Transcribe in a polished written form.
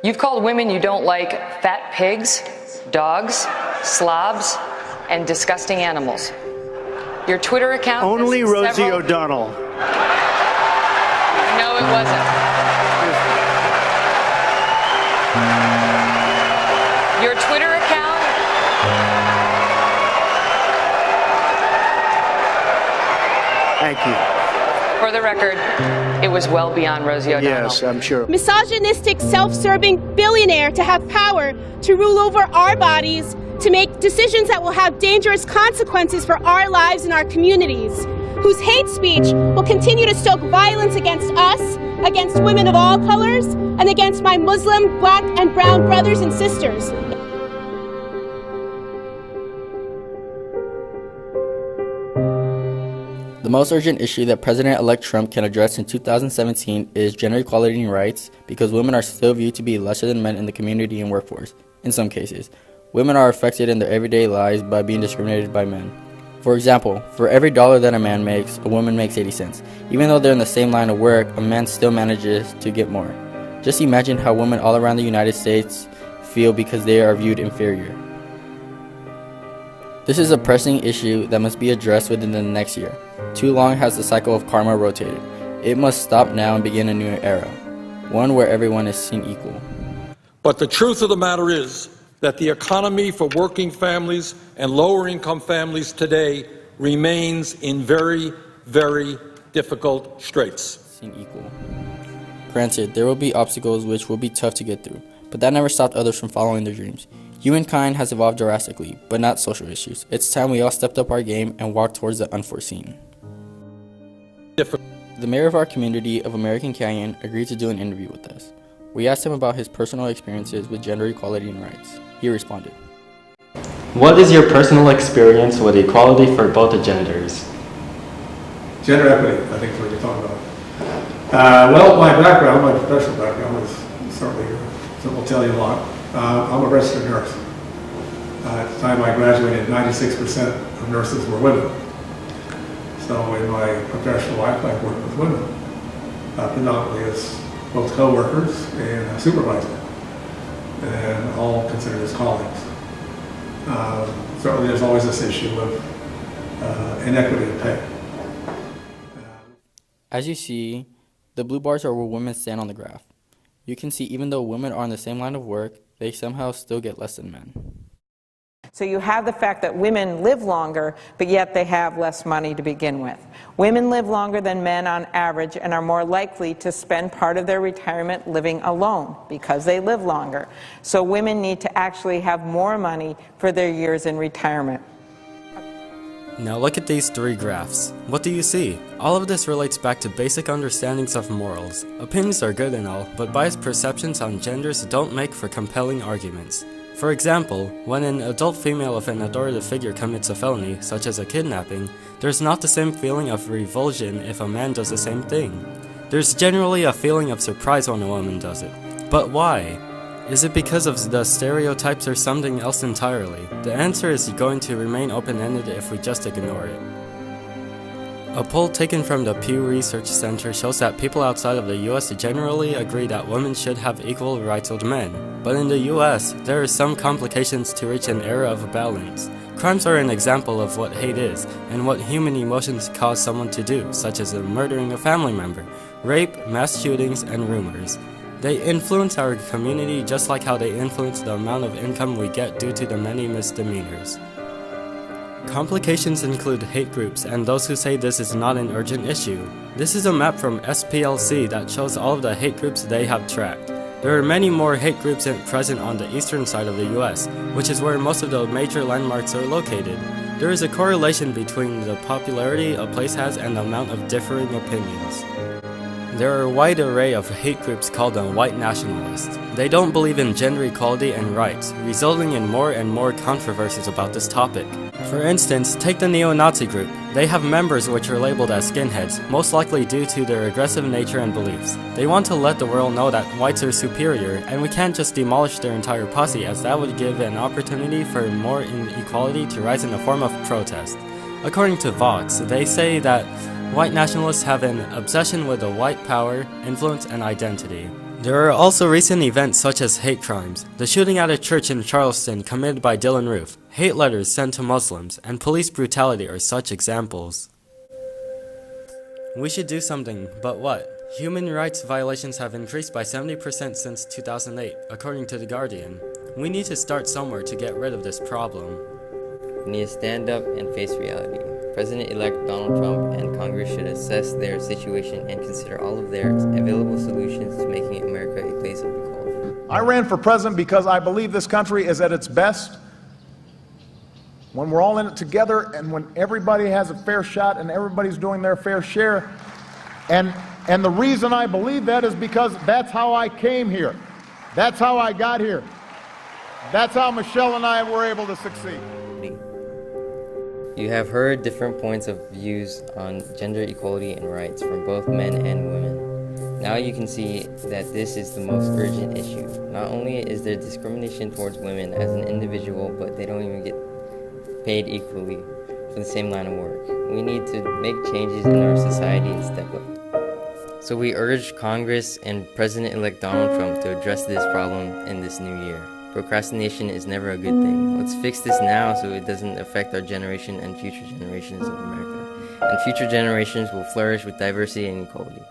You've called women you don't like fat pigs, dogs, slobs, and disgusting animals. Your Twitter account... Only Rosie O'Donnell. No, it wasn't. Your Twitter account... Thank you. For the record, it was well beyond Rosie O'Donnell. Yes, I'm sure. Misogynistic, self-serving billionaire to have power to rule over our bodies, to make decisions that will have dangerous consequences for our lives and our communities, whose hate speech will continue to stoke violence against us, against women of all colors, and against my Muslim, Black, and brown brothers and sisters. The most urgent issue that President-elect Trump can address in 2017 is gender equality and rights, because women are still viewed to be lesser than men in the community and workforce. In some cases, women are affected in their everyday lives by being discriminated by men. For example, for every dollar that a man makes, a woman makes 80 cents. Even though they're in the same line of work, a man still manages to get more. Just imagine how women all around the United States feel because they are viewed inferior. This is a pressing issue that must be addressed within the next year. Too long has the cycle of karma rotated. It must stop now and begin a new era, one where everyone is seen equal. But the truth of the matter is that the economy for working families and lower-income families today remains in very, very difficult straits. Seen equal. Granted, there will be obstacles which will be tough to get through, but that never stopped others from following their dreams. Humankind has evolved drastically, but not social issues. It's time we all stepped up our game and walked towards the unforeseen. The mayor of our community of American Canyon agreed to do an interview with us. We asked him about his personal experiences with gender equality and rights. He responded. What is your personal experience with equality for both the genders? Gender equity, I think is what you're talking about. Well, my background, my professional background is certainly, will tell you a lot. I'm a registered nurse. At the time I graduated, 96% of nurses were women. So in my professional life, I've worked with women, predominantly as both co-workers and a supervisor, and all considered as colleagues. Certainly there's always this issue of inequity in pay. As you see, the blue bars are where women stand on the graph. You can see even though women are in the same line of work, they somehow still get less than men. So you have the fact that women live longer, but yet they have less money to begin with. Women live longer than men on average and are more likely to spend part of their retirement living alone because they live longer. So women need to actually have more money for their years in retirement. Now look at these three graphs. What do you see? All of this relates back to basic understandings of morals. Opinions are good and all, but biased perceptions on genders don't make for compelling arguments. For example, when an adult female of an authoritative figure commits a felony, such as a kidnapping, there's not the same feeling of revulsion if a man does the same thing. There's generally a feeling of surprise when a woman does it. But why? Is it because of the stereotypes or something else entirely? The answer is going to remain open-ended if we just ignore it. A poll taken from the Pew Research Center shows that people outside of the US generally agree that women should have equal rights with men. But in the US, there are some complications to reach an era of balance. Crimes are an example of what hate is, and what human emotions cause someone to do, such as murdering a family member, rape, mass shootings, and rumors. They influence our community just like how they influence the amount of income we get due to the many misdemeanors. Complications include hate groups and those who say this is not an urgent issue. This is a map from SPLC that shows all of the hate groups they have tracked. There are many more hate groups present on the eastern side of the US, which is where most of the major landmarks are located. There is a correlation between the popularity a place has and the amount of differing opinions. There are a wide array of hate groups called the white nationalists. They don't believe in gender equality and rights, resulting in more and more controversies about this topic. For instance, take the neo-Nazi group. They have members which are labeled as skinheads, most likely due to their aggressive nature and beliefs. They want to let the world know that whites are superior, and we can't just demolish their entire posse, as that would give an opportunity for more inequality to rise in the form of protest. According to Vox, they say that white nationalists have an obsession with the white power, influence, and identity. There are also recent events such as hate crimes, the shooting at a church in Charleston committed by Dylan Roof, hate letters sent to Muslims, and police brutality are such examples. We should do something, but what? Human rights violations have increased by 70% since 2008, according to The Guardian. We need to start somewhere to get rid of this problem. We need to stand up and face reality. President-elect Donald Trump and Congress should assess their situation and consider all of their available solutions to making America a place of equality. I ran for president because I believe this country is at its best when we're all in it together and when everybody has a fair shot and everybody's doing their fair share. And the reason I believe that is because that's how I came here. That's how I got here. That's how Michelle and I were able to succeed. You have heard different points of views on gender equality and rights from both men and women. Now you can see that this is the most urgent issue. Not only is there discrimination towards women as an individual, but they don't even get paid equally for the same line of work. We need to make changes in our society and step up. So we urge Congress and President-elect Donald Trump to address this problem in this new year. Procrastination is never a good thing. Let's fix this now so it doesn't affect our generation and future generations of America. And future generations will flourish with diversity and equality.